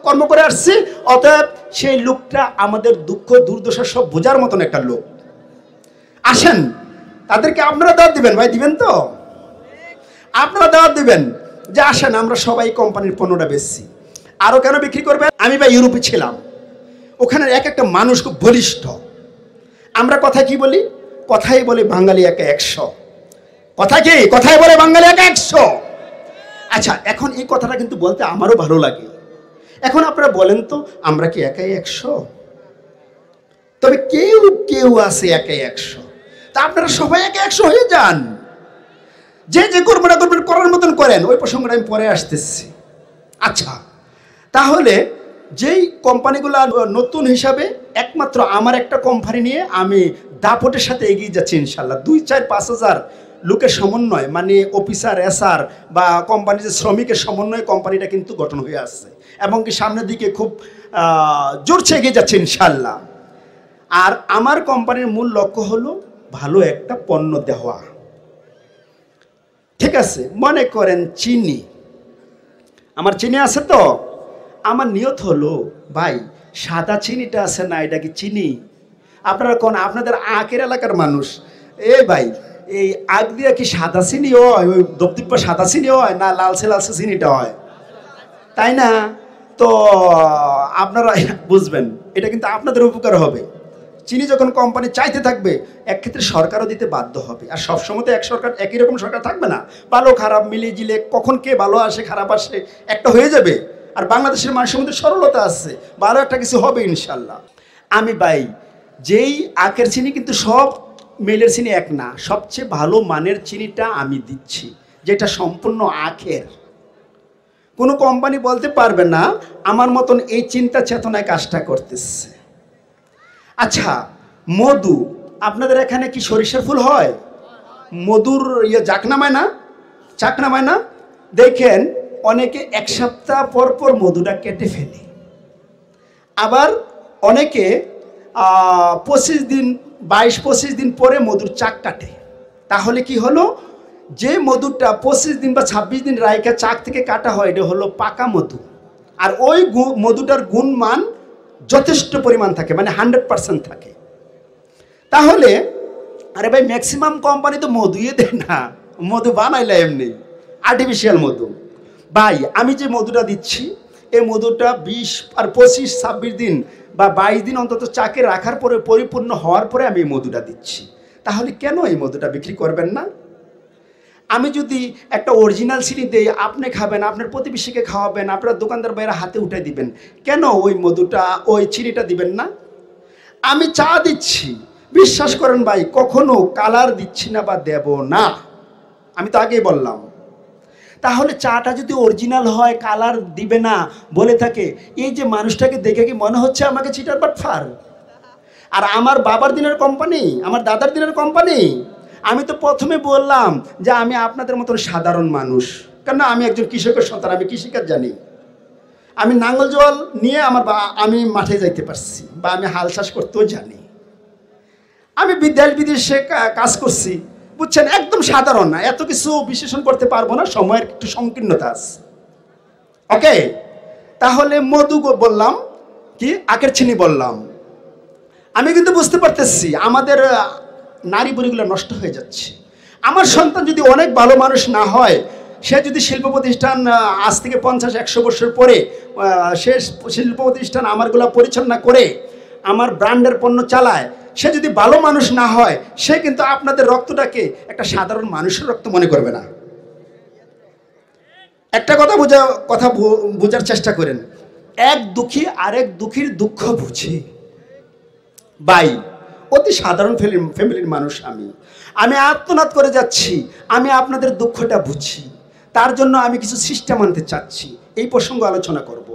কর্ম করে আসছি, অতএব সেই লোকটা আমাদের দুঃখ দুর্দশা সব বোঝার মতন একটা লোক। আসেন, তাদেরকে আপনারা দাওয়াত দিবেন, ভাই দিবেন তো? আপনারা দাওয়াত দিবেন যে আসেন আমরা সবাই কোম্পানির পণ্যটা বেচছি। আরও কেন বিক্রি করবেন? আমি বা ইউরোপে ছিলাম, ওখানে এক একটা মানুষ খুব বলিষ্ঠ। আমরা কথা কি বলি? কথাই বলে বাঙালি একা 100। কথা কি? কথাই বলে বাঙালি একা 100। আচ্ছা, এখন এই কথাটা কিন্তু বলতে আমারও ভালো লাগে। এখন আপনারা বলেন তো, আমরা কি একাই 100? তবে কেউ কেউ আছে একাই 100। তা আপনারা সবাই একা 100 হয়ে যান, যে যে করবেন করার মতন করেন। ওই প্রসঙ্গটা আমি পরে আসতেছি। আচ্ছা, তাহলে যেই কোম্পানিগুলো নতুন হিসাবে একমাত্র আমার একটা কোম্পানি নিয়ে আমি দাপটের সাথে এগিয়ে যাচ্ছি ইনশাল্লাহ। 2-4-5 হাজার লোকের সমন্বয়, মানে অফিসার, এসআর বা কোম্পানির যে শ্রমিকের সমন্বয়ে কোম্পানিটা কিন্তু গঠন হয়ে আসছে, এবং কি সামনের দিকে খুব জোরছে এগিয়ে যাচ্ছে ইনশাল্লাহ। আর আমার কোম্পানির মূল লক্ষ্য হলো ভালো একটা পণ্য দেওয়া। ঠিক আছে, মনে করেন চিনি, আমার চিনি আছে তো, আমার নিয়ত হলো ভাই সাদা চিনিটা আছে না, এটা কি চিনি? আপনারা কোন, আপনাদের আখের এলাকার মানুষ, এই ভাই এই আখ দিয়ে কি সাদা চিনি হয়? ওই দপদিপ্পা সাদা চিনি হয় না লালচে লালচে চিনিটা হয়, তাই না? তো আপনারা বুঝবেন, এটা কিন্তু আপনাদের উপকার হবে। চিনি যখন কোম্পানি চাইতে থাকবে, এক ক্ষেত্রে সরকারও দিতে বাধ্য হবে। আর সবসময় তো একই রকম সরকার থাকবে না, ভালো খারাপ মিলিয়ে জিলে কখন কে ভালো আসে খারাপ আসে একটা হয়ে যাবে। আর বাংলাদেশের মানুষের মধ্যে সরলতা আছে, ভালো একটা কিছু হবে ইনশাল্লাহ। আমি ভাই যেই আখের চিনি, কিন্তু সব মিলের চিনি এক না, সবচেয়ে ভালো মানের চিনিটা আমি দিচ্ছি, যেটা সম্পূর্ণ আখের। কোনো কোম্পানি বলতে পারবে না আমার মতন এই চিন্তা চেতনায় কাজটা করতেছে। আচ্ছা, মধু আপনাদের এখানে কি সরিষার ফুল হয়? মধুর জাক নামায় না, চাক নামায় না? দেখেন অনেকে এক সপ্তাহ পর পর মধুটা কেটে ফেলে, আবার অনেকে 25 দিন 22-25 দিন পরে মধুর চাক কাটে। তাহলে কি হলো, যে মধুটা 25 দিন বা 26 দিন রাইকা চাক থেকে কাটা হয় এটা হলো পাকা মধু, আর ওই মধুটার গুণমান যথেষ্ট পরিমাণ থাকে, মানে 100% থাকে। তাহলে আরে ভাই ম্যাক্সিমাম কোম্পানি তো মধুই দেয় না, মধু বানাইলে এমনি আর্টিফিশিয়াল মধু। ভাই আমি যে মধুটা দিচ্ছি এই মধুটা 20 আর 25-26 দিন বা 22 দিন অন্তত চাকে রাখার পরে পরিপূর্ণ হওয়ার পরে আমি এই মধুটা দিচ্ছি। তাহলে কেন এই মধুটা বিক্রি করবেন না? আমি যদি একটা অরিজিনাল চিনি দেই, আপনি খাবেন, আপনার প্রতিবেশীকে খাওয়াবেন, আপনার দোকানদার বাইরে হাতে উঠে দিবেন, কেন ওই মধুটা ওই চিনিটা দিবেন না? আমি চা দিচ্ছি, বিশ্বাস করেন ভাই কখনো কালার দিচ্ছি না বা দেব না, আমি তো আগেই বললাম। তাহলে চাটা যদি অরিজিনাল হয় কালার দিবে না বলে থাকে, এই যে মানুষটাকে দেখে কি মনে হচ্ছে আমাকে চিটার বাটফার? আর আমার বাবার দিনের কোম্পানি, আমার দাদার দিনের কোম্পানি। আমি তো প্রথমে বললাম যে আমি আপনাদের মতন সাধারণ মানুষ, কেন আমি একজন কৃষকের সন্তান, আমি কৃষিকাজ জানি, আমি নাঙ্গল জল নিয়ে আমি মাঠে যাইতে পারছি, বা আমি হাল চাষ করতেও জানি, আমি দেশ বিদেশে কাজ করছি, বুঝছেন, একদম সাধারণ না, এত কিছু বিশ্লেষণ করতে পারবো না, সময়ের একটু সংকীর্ণতা আছে। ওকে, তাহলে মধু বললাম, কি আখের চিনি বললাম। আমি কিন্তু বুঝতে পারতেছি আমাদের নারী বুড়িগুলো নষ্ট হয়ে যাচ্ছে। আমার সন্তান যদি অনেক ভালো মানুষ না হয়, সে যদি শিল্প প্রতিষ্ঠান আজ থেকে 50-100 বছর পরে সে শিল্প প্রতিষ্ঠান আমারগুলো পরিচালনা করে আমার ব্র্যান্ডের পণ্য চালায়, সে যদি ভালো মানুষ না হয়, সে কিন্তু আপনাদের রক্তটাকে একটা সাধারণ মানুষের রক্ত মনে করবে না। একটা কথা বোঝার চেষ্টা করেন, এক দুঃখী আরেক দুঃখীর দুঃখ বুঝে। ভাই অতি সাধারণ ফ্যামিলির মানুষ, আমি আত্মনাদ করে যাচ্ছি, আমি আপনাদের দুঃখটা বুঝি, তার জন্য আমি কিছু সিস্টেম আনতে চাচ্ছি, এই প্রসঙ্গ আলোচনা করব।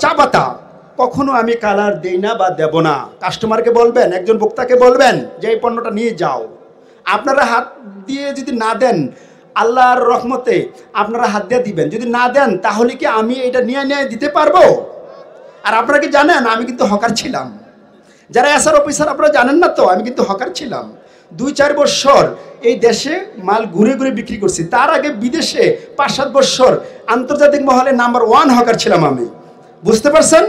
চা পাতা কখনো আমি কালার দেই না বা দেব না। কাস্টমারকে বলবেন, একজন বক্তাকে বলবেন যে এই পণ্যটা নিয়ে যাও, আপনারা হাত দিয়ে যদি না দেন, আল্লাহর রহমতে আপনারা হাত দিয়ে দিবেন, যদি না দেন তাহলে কি আমি এটা নিয়ে দিতে পারবো? আর আপনারা কি জানেন আমি কিন্তু হকার ছিলাম, যারা এসআর অফিসার আপনারা জানেন না তো, আমি কিন্তু হকার ছিলাম। 2-4 বছর এই দেশে মাল ঘুরে ঘুরে বিক্রি করছি, তার আগে বিদেশে 5-7 বছর আন্তর্জাতিক মহলে নাম্বার 1 হকার ছিলাম আমি। বুঝতে পারছেন?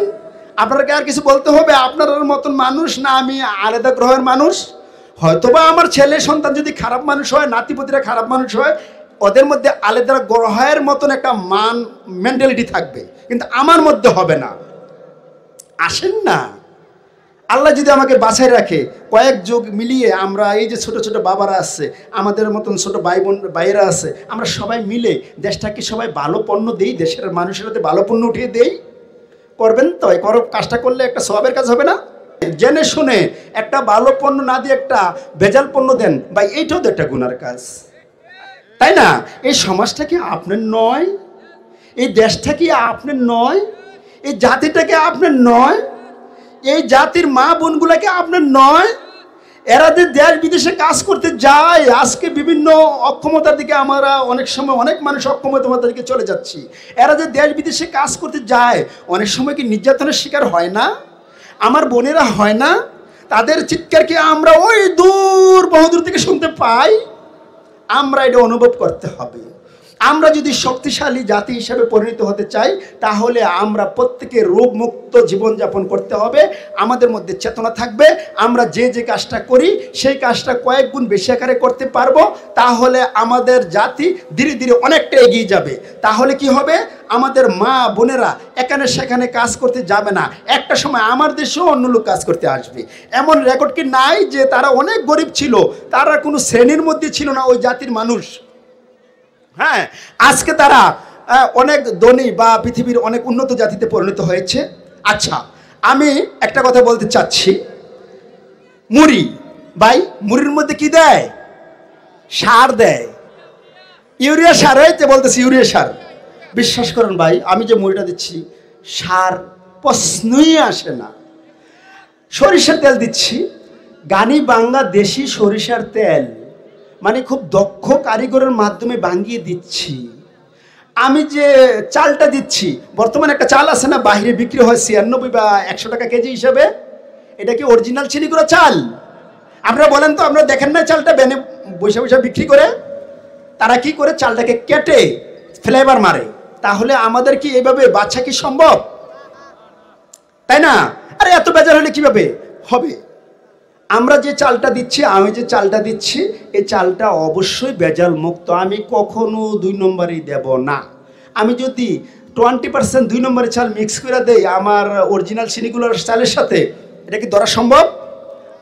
আপনাকে আর কিছু বলতে হবে? আপনার মতন মানুষ না আমি আলাদা গ্রহের মানুষ? হয়তোবা আমার ছেলে সন্তান যদি খারাপ মানুষ হয়, নাতিপতিরা খারাপ মানুষ হয়, ওদের মধ্যে আলাদা গ্রহের মতন একটা মেন্টালিটি থাকবে, কিন্তু আমার মধ্যে হবে না। আসেন না, আল্লাহ যদি আমাকে বাছাই রাখে, কয়েক যুগ মিলিয়ে আমরা এই যে ছোট ছোট বাবারা আছে, আমাদের মতন ছোট ভাইয়েরা আছে, আমরা সবাই মিলে দেশটাকে সবাই ভালো পণ্য দেই, দেশের মানুষের হাতে ভালো পণ্য উঠিয়ে দেই। করবেন তো? এই কাজটা করলে একটা সওয়াবের কাজ হবে না? জেনে শুনে একটা ভালো পণ্য না দিয়ে একটা ভেজাল পণ্য দেন, ভাই এইটাও তো একটা গুনার কাজ, তাই না? এই সমাজটা কি আপনার নয়? এই দেশটা কি আপনার নয়? এই জাতিটাকে আপনার নয়? এই জাতির মা বোনগুলাকে আপনার নয়? এরা যে দেশ বিদেশে কাজ করতে যায়, আজকে বিভিন্ন অক্ষমতার দিকে আমরা অনেক সময় অনেক মানুষ অক্ষমতার দিকে চলে যাচ্ছি, এরা যে দেশ বিদেশে কাজ করতে যায়, অনেক সময় কি নির্যাতনের শিকার হয় না? আমার বোনেরা হয় না? তাদের চিৎকার কি আমরা ওই বহুদূর থেকে শুনতে পাই? আমরা এটা অনুভব করতে হবে। আমরা যদি শক্তিশালী জাতি হিসেবে পরিণত হতে চাই, তাহলে আমরা প্রত্যেকে রোগমুক্ত জীবনযাপন করতে হবে। আমাদের মধ্যে চেতনা থাকবে, আমরা যে যে কাজটা করি সেই কাজটা কয়েক গুণ বেশি আকারে করতে পারবো, তাহলে আমাদের জাতি ধীরে ধীরে অনেকটা এগিয়ে যাবে। তাহলে কি হবে? আমাদের মা বোনেরা এখানে সেখানে কাজ করতে যাবে না, একটা সময় আমার দেশেও অন্য লোক কাজ করতে আসবে। এমন রেকর্ড কি নাই যে তারা অনেক গরিব ছিল, তারা কোনো শ্রেণীর মধ্যে ছিল না ওই জাতির মানুষ? হ্যাঁ, আজকে তারা অনেক ধনী বা পৃথিবীর অনেক উন্নত জাতিতে পরিণত হয়েছে। আচ্ছা, আমি একটা কথা বলতে চাচ্ছি, মুড়ি, ভাই মুড়ির মধ্যে কি দেয়? সার দেয়, ইউরিয়া সার। হয়েছে বলতেছি ইউরিয়া সার। বিশ্বাস করেন ভাই, আমি যে মুড়িটা দিচ্ছি সার প্রশ্নই আসে না। সরিষার তেল দিচ্ছি, গানি বাংলা দেশি সরিষার তেল, মানে খুব দক্ষ কারিগরের মাধ্যমে বাঙ্গিয়ে দিচ্ছি। আমি যে চালটা দিচ্ছি, বর্তমানে একটা চাল আছে না বাইরে বিক্রি হয় 96 বা 100 টাকা কেজি হিসাবে, এটা কি অরিজিনাল চিনি গুঁড়ো চাল? আপনারা বলেন তো, আপনারা দেখেন না চালটা বেনে বৈশা বৈশা বিক্রি করে? তারা কি করে চালটাকে কেটে ফ্লেভার মারে। তাহলে আমাদের কি এইভাবে বাচ্চা কি সম্ভব? তাই না? আরে এত বেজার হলে কিভাবে হবে? আমরা যে চালটা দিচ্ছি, আমি যে চালটা দিচ্ছি, এই চালটা অবশ্যই ভেজাল মুক্ত। আমি কখনো 2 নম্বরই দেব না। আমি যদি 20% 2 নম্বরের চাল মিক্স করে দেই আমার অরিজিনাল চিনিগুলোর চালের সাথে, এটা কি ধরা সম্ভব?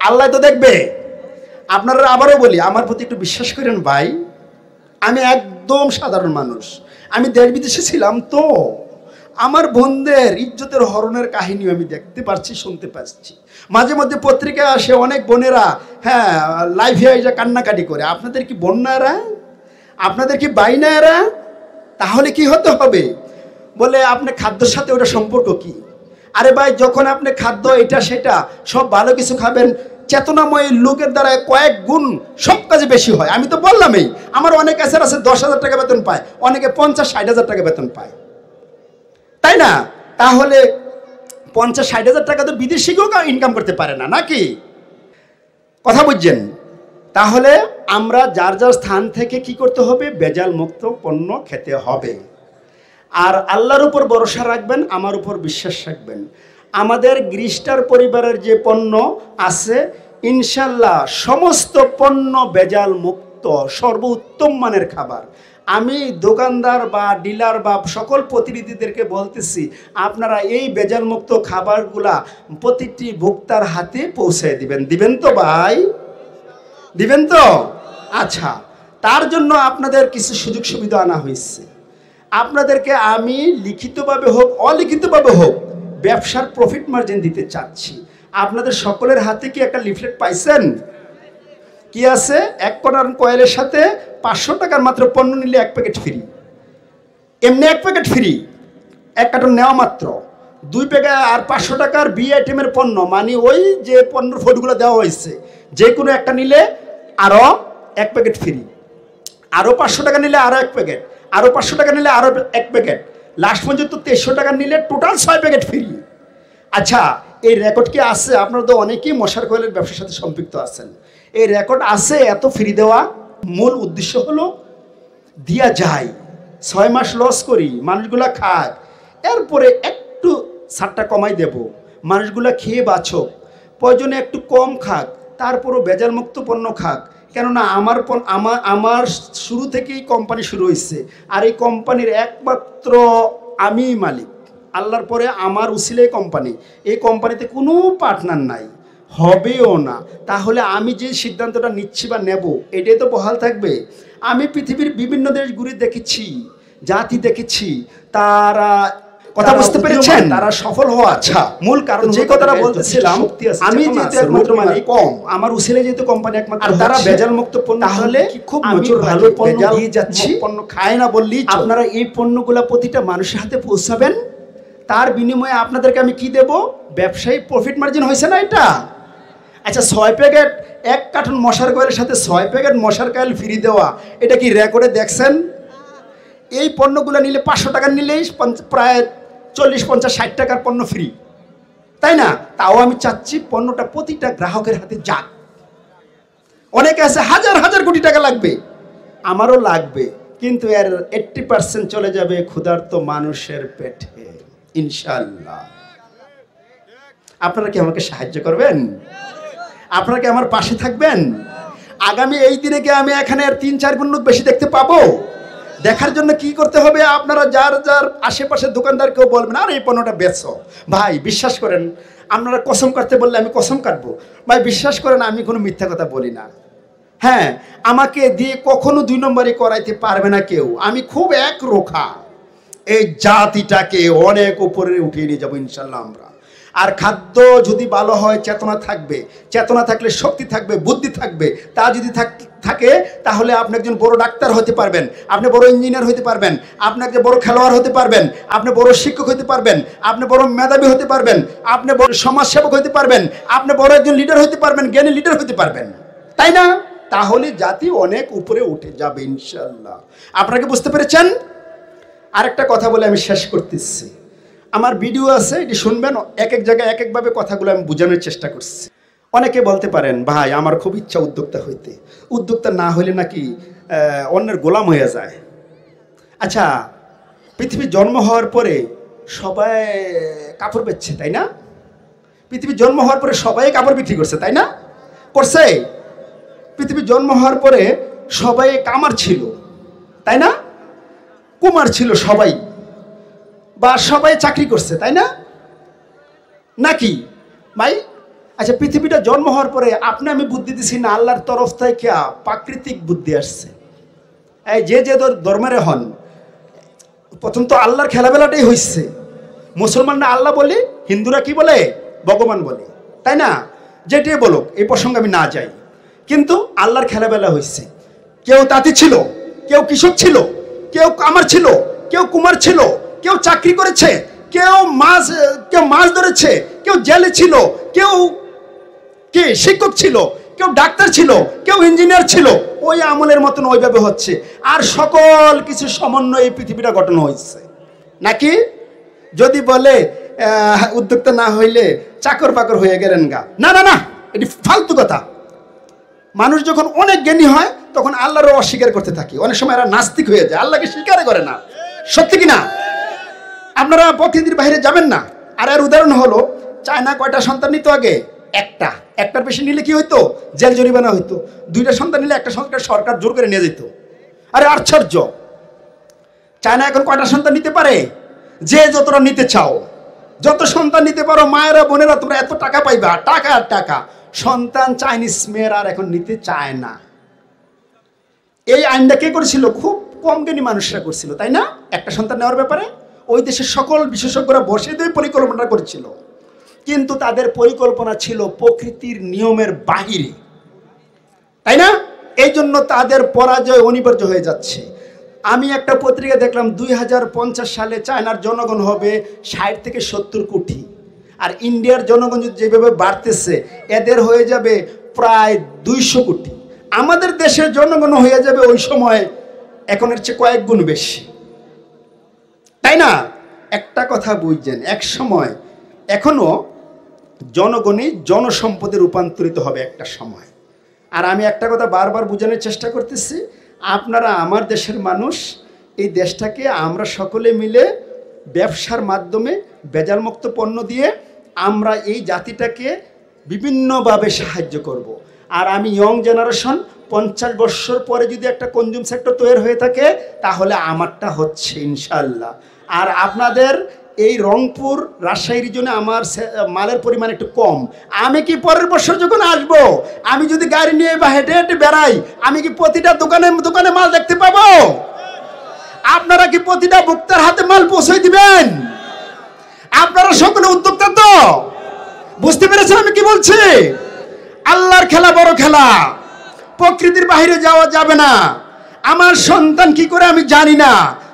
আল্লাহ তো দেখবে। আপনারা আবারও বলি, আমার প্রতি একটু বিশ্বাস করেন ভাই, আমি একদম সাধারণ মানুষ। আমি দেশ বিদেশে ছিলাম, তো আমার বোনদের ইজ্জতের হরণের কাহিনীও আমি দেখতে পাচ্ছি, শুনতে পাচ্ছি। মাঝে মধ্যে পত্রিকায় আসে অনেক বোনেরা, হ্যাঁ, লাইভে এসে কান্নাকাটি করে। আপনাদের কি বোন না এরা? আপনাদের কি বাই না এরা? তাহলে কি হতে হবে? বলে আপনি খাদ্যের সাথে ওটা সম্পর্ক কি? আরে ভাই, যখন আপনি খাদ্য এটা সেটা সব ভালো কিছু খাবেন, চেতনাময় লোকের দ্বারা কয়েক গুণ সব কাজে বেশি হয়। আমি তো বললামই, আমার অনেক আছে 10,000 টাকা বেতন পায়, অনেকে 50-60 হাজার টাকা বেতন পায়, তাই না? তাহলে 50-60 হাজার টাকা তো বিদেশি কেউ ইনকাম করতে পারে না, নাকি? কথা বুঝছেন? তাহলে আমরা যার যার স্থান থেকে কি করতে হবে? ভেজাল মুক্ত পণ্য খেতে হবে। আর আল্লাহর উপর ভরসা রাখবেন, আমার উপর বিশ্বাস রাখবেন। আমাদের গ্রিস্টার পরিবারের যে পণ্য আছে, ইনশাল্লাহ সমস্ত পণ্য ভেজাল মুক্ত, সর্বোত্তম মানের খাবার। আমি দোকানদার বা ডিলার বা সকল প্রতিনিধিদেরকে বলতেছি, আপনারা এই ভেজাল মুক্ত খাবারগুলা প্রতিটি ভোক্তার হাতে পৌঁছে দিবেন। দিবেন তো ভাই? দিবেন তো? আচ্ছা, তার জন্য আপনাদের কিছু সুযোগ সুবিধা আনা হয়েছে। আপনাদেরকে আমি লিখিতভাবে হোক অলিখিতভাবে হোক ব্যবসার প্রফিট মার্জিন দিতে চাচ্ছি। আপনাদের সকলের হাতে কি একটা লিফলেট পাইছেন? কি আছে? 1 কোয়ার্টার কয়েলের সাথে 500 টাকার মাত্র পণ্য নিলে 1 প্যাকেট ফ্রি। এমনি 1 প্যাকেট ফ্রি, 1 কার্টন নেওয়া মাত্র। 2 প্যাকেট আর 500 টাকার বি আইটেমের পণ্য, মানে ওই যে পণ্যের ফটোগুলো দেওয়া হয়েছে, যে কোনো একটা নিলে আরও 1 প্যাকেট ফ্রি। আরও 500 টাকা নিলে আরও 1 প্যাকেট, আরও 500 টাকা নিলে আরও 1 প্যাকেট, লাস্ট পর্যন্ত 2300 টাকা নিলে টোটাল 6 প্যাকেট ফ্রি। আচ্ছা, এই রেকর্ড কি আছে? আপনারা তো অনেকেই মশার কয়েলের ব্যবসার সাথে সম্পৃক্ত আছেন। এই রেকর্ড আছে এত ফ্রি দেওয়া। মূল উদ্দেশ্য হলো দিয়া যায়, 6 মাস লস করি, মানুষগুলা খাক, এরপরে একটু ছাড়টা কমাই দেব, মানুষগুলা খেয়ে বাঁচক, প্রয়োজনে একটু কম খাক, তারপরও ভেজাল মুক্ত পণ্য খাক। কেননা আমার শুরু থেকেই কোম্পানি শুরু হয়েছে, আর এই কোম্পানির একমাত্র আমিই মালিক। আল্লাহর পরে আমার উসিলাই কোম্পানি, এই কোম্পানিতে কোনো পার্টনার নাই, হবেও না। তাহলে আমি যে সিদ্ধান্তটা নিচ্ছি বা নেব, এটাই তো বহাল থাকবে। আমি পৃথিবীর বিভিন্ন দেশ ঘুরে দেখেছি, জাতি দেখেছি, তারা কথা বুঝতে পেরেছেন, তারা সফল হওয়া। আচ্ছা, মূল কারণ যে কথাটা বলতেছিলাম, আমি যেহেতু একমাত্র মালিক, কম আমার উসিলে যেহেতু কোম্পানি একমাত্র, আর তারা ভেজাল মুক্ত পণ্য, তাহলে খুব ভালো পণ্য দিয়ে যাচ্ছি। পণ্য খায় না বললেই, আপনারা এই পণ্যগুলো প্রতিটা মানুষের হাতে পৌঁছাবেন। তার বিনিময়ে আপনাদেরকে আমি কি দেব? ব্যবসায়ী প্রফিট মার্জিন হয়েছে না এটা? আচ্ছা, 6 প্যাকেট 1 কার্টন মশার কয়েলের সাথে 6 প্যাকেট মশার কয়েল ফ্রি দেওয়া, এটা কি রেকর্ডে দেখছেন? এই পণ্যগুলো নিলে 500 টাকা নিলেই প্রায় 40-50-60 টাকার পণ্য ফ্রি, তাই না? তাও আমি চাচ্ছি পণ্যটা প্রতিটা গ্রাহকের হাতে যাক। অনেকে আছে হাজার হাজার কোটি টাকা লাগবে, আমারও লাগবে, কিন্তু এর 80% চলে যাবে ক্ষুধার্ত মানুষের পেটে, ইনশাআল্লাহ। আপনারা কি আমাকে সাহায্য করবেন? আপনারা কি আমার পাশে থাকবেন? আগামী এই দিনে কি আমি এখানে 3-4 গুণ বেশি দেখতে পাবো? দেখার জন্য কি করতে হবে? আপনারা যার যার আশেপাশের দোকানদারকেও বলবেন, আর এই পণ্যটা বেচো। ভাই বিশ্বাস করেন, আপনারা কসম কাটতে বললে আমি কসম কাটবো। ভাই বিশ্বাস করেন, আমি কোনো মিথ্যা কথা বলি না। হ্যাঁ, আমাকে দিয়ে কখনো 2 নম্বরই করাইতে পারবে না কেউ। আমি খুব একরোখা, এই জাতিটাকে অনেক উপরে উঠিয়ে নিয়ে যাবো ইনশাল্লাহ আমরা। আর খাদ্য যদি ভালো হয় চেতনা থাকবে, চেতনা থাকলে শক্তি থাকবে, বুদ্ধি থাকবে। তা যদি থাকে তাহলে আপনি একজন বড় ডাক্তার হতে পারবেন, আপনি বড় ইঞ্জিনিয়ার হতে পারবেন, আপনি একজন বড় খেলোয়াড় হতে পারবেন, আপনি বড় শিক্ষক হতে পারবেন, আপনি বড় মেধাবী হতে পারবেন, আপনি বড় সমাজসেবক হতে পারবেন, আপনি বড় একজন লিডার হতে পারবেন, জ্ঞানী লিডার হতে পারবেন, তাই না? তাহলে জাতি অনেক উপরে উঠে যাবে ইনশাআল্লাহ। আপনাকে বুঝতে পেরেছেন? আরেকটা কথা বলে আমি শেষ করতেছি। আমার ভিডিও আছে, এটি শুনবেন। এক এক জায়গায় এক একভাবে কথাগুলো আমি বোঝানোর চেষ্টা করছি। অনেকে বলতে পারেন, ভাই আমার খুব ইচ্ছা উদ্যোক্তা হইতে, উদ্যোক্তা না হইলে নাকি অন্যের গোলাম হয়ে যায়। আচ্ছা, পৃথিবী জন্ম হওয়ার পরে সবাই কাপড় বেচছে, তাই না? পৃথিবী জন্ম হওয়ার পরে সবাই কাপড় বিক্রি করছে, তাই না? করছে। পৃথিবী জন্ম হওয়ার পরে সবাই কামার ছিল, তাই না? কুমার ছিল সবাই, বা সবাই চাকরি করছে, তাই না? নাকি ভাই? আচ্ছা, পৃথিবীটা জন্ম হওয়ার পরে আপনি আমি বুদ্ধি দিছি না, আল্লাহর তরফ থেকে প্রাকৃতিক বুদ্ধি আসছে। এই যে যে ধর্মের হন, প্রথম তো আল্লাহর খেলাবেলাটাই হয়েছে। মুসলমানরা আল্লাহ বলে, হিন্দুরা কি বলে? ভগবান বলে, তাই না? যেটাই বলুক, এই প্রসঙ্গে আমি না যাই, কিন্তু আল্লাহর খেলাবেলা হয়েছে। কেউ তাঁতি ছিল, কেউ কৃষক ছিল, কেউ কামার ছিল, কেউ কুমার ছিল, কেউ চাকরি করেছে, কেউ মাছ ধরেছে, কেউ জেলে ছিল, কেউ কি শিক্ষক ছিল, কেউ ডাক্তার ছিল, কেউ ইঞ্জিনিয়ার ছিল। ওই আমলের মতন ওইভাবে হচ্ছে। আর সকল কিছু সমন্বয়ে এই পৃথিবীটা গঠন হয়েছে, নাকি? যদি বলে উদ্যোক্তা না হইলে চাকর বাকর হয়ে গেলেন গা, না না না, এটি ফালতু কথা। মানুষ যখন অনেক জ্ঞানী হয় তখন আল্লাহরও অস্বীকার করতে থাকে। অনেক সময় এরা নাস্তিক হয়ে যায়, আল্লাহকে স্বীকার করে না। সত্যি কিনা? আপনারা প্রকৃতির বাইরে যাবেন না। আর এর উদাহরণ হলো, চায়না কয়টা সন্তান নিত আগে? একটার বেশি নিলে কি হইতো? জেল জরিমানা হইতো। দুইটা সন্তান নিলে একটা সরকার জোর করে নিয়ে যেত। আরে আশ্চর্য! চায়না এখন কয়টা সন্তান নিতে পারে? যে যতটা নিতে চাও, যত সন্তান নিতে পারো। মায়েরা বোনেরা তোমরা এত টাকা পাইবা, টাকা আর টাকা। সন্তান চাইনিজ মেয়েরা আর এখন নিতে চায় না। এই আইনটা কে করেছিল? খুব কম জ্ঞানী মানুষরা করছিল, তাই না? একটা সন্তান নেওয়ার ব্যাপারে ওই দেশের সকল বিশেষজ্ঞরা বসে দিয়ে পরিকল্পনা করেছিল, কিন্তু তাদের পরিকল্পনা ছিল প্রকৃতির নিয়মের বাহিরে, তাই না? এই জন্য তাদের পরাজয় অনিবার্য হয়ে যাচ্ছে। আমি একটা পত্রিকা দেখলাম 2050 সালে চায়নার জনগণ হবে 60 থেকে 70 কোটি, আর ইন্ডিয়ার জনগণ যেভাবে বাড়তেছে এদের হয়ে যাবে প্রায় 200 কোটি। আমাদের দেশের জনগণ হয়ে যাবে ওই সময় এখনের চেয়ে কয়েক গুণ বেশি, তাই না? একটা কথা বুঝছেন, এক সময় এখনো জনগণই জনসম্পদে রূপান্তরিত হবে একটা সময়। আর আমি একটা কথা বারবার বোঝানোর চেষ্টা করতেছি, আপনারা আমার দেশের মানুষ, এই দেশটাকে আমরা সকলে মিলে ব্যবসার মাধ্যমে ভেজালমুক্ত পণ্য দিয়ে আমরা এই জাতিটাকে বিভিন্নভাবে সাহায্য করব। আর আমি ইয়ং জেনারেশন, 50 বছর পরে যদি একটা কনজিউম সেক্টর তৈরি হয়ে থাকে তাহলে আমারটা হচ্ছে ইনশাল্লাহ। আর আপনাদের এই রংপুর রাজশাহী রিজনে আমার মালের পরিমাণ একটু কম। আমি কি পরের বছর যখন আসব, আমি যদি গাড়ি নিয়ে বা হেঁটে হেঁটে বেড়াই, আমি কি প্রতিটা দোকানে দোকানে মাল দেখতে পাবো? আপনারা কি প্রতিটা ভোক্তার হাতে মাল পৌঁছে দিবেন? আপনারা সকলে উদ্যোক্তা তো? বুঝতে পেরেছেন আমি কি বলছি? আল্লাহর খেলা বড় খেলা, প্রকৃতির বাইরে যাওয়া যাবে না। আমার সন্তান কি করে আমি জানি না,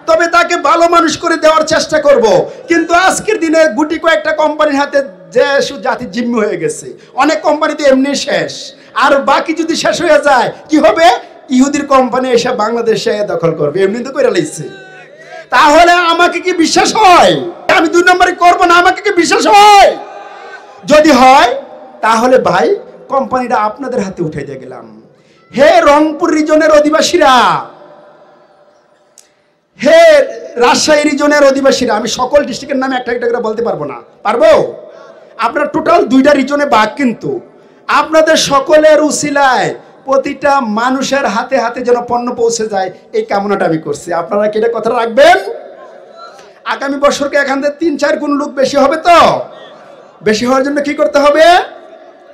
তবে তাকে ভালো মানুষ করে দেওয়ার চেষ্টা করব। কিন্তু আজকের দিনে গুটি কয়েকটা কোম্পানির হাতে দেশ ও জাতি জিম্মি হয়ে গেছে। অনেক কোম্পানিতে এমনি শেষ, আর বাকি যদি শেষ হয়ে যায় কি হবে? ইহুদির কোম্পানি এসে বাংলাদেশে দখল করবে, এমনি তো করে লাইছে। তাহলে আমাকে কি বিশ্বাস হয় আমি 2 নম্বরে করব না? আমাকে কি বিশ্বাস হয়? যদি হয় তাহলে ভাই কোম্পানিটা আপনাদের হাতে উঠে দিয়ে গেলাম। হে রংপুর রিজনের অধিবাসীরা, হে রাজশাহী রিজনের অধিবাসীরা, আমি সকল ডিস্ট্রিক্টের নামে একটা একটা করে বলতে পারবো না, পারবো? আপনার টোটাল 2টা রিজনে ভাগ, কিন্তু আপনাদের সকলের উসিলায় প্রতিটা মানুষের হাতে হাতে যেন পণ্য পৌঁছে যায়, এই কামনাটা আমি করছি। আপনারা কি এটা কথা রাখবেন? আগামী বছরকে এখান থেকে 3-4 গুণ লোক বেশি হবে। তো বেশি হওয়ার জন্য কি করতে হবে?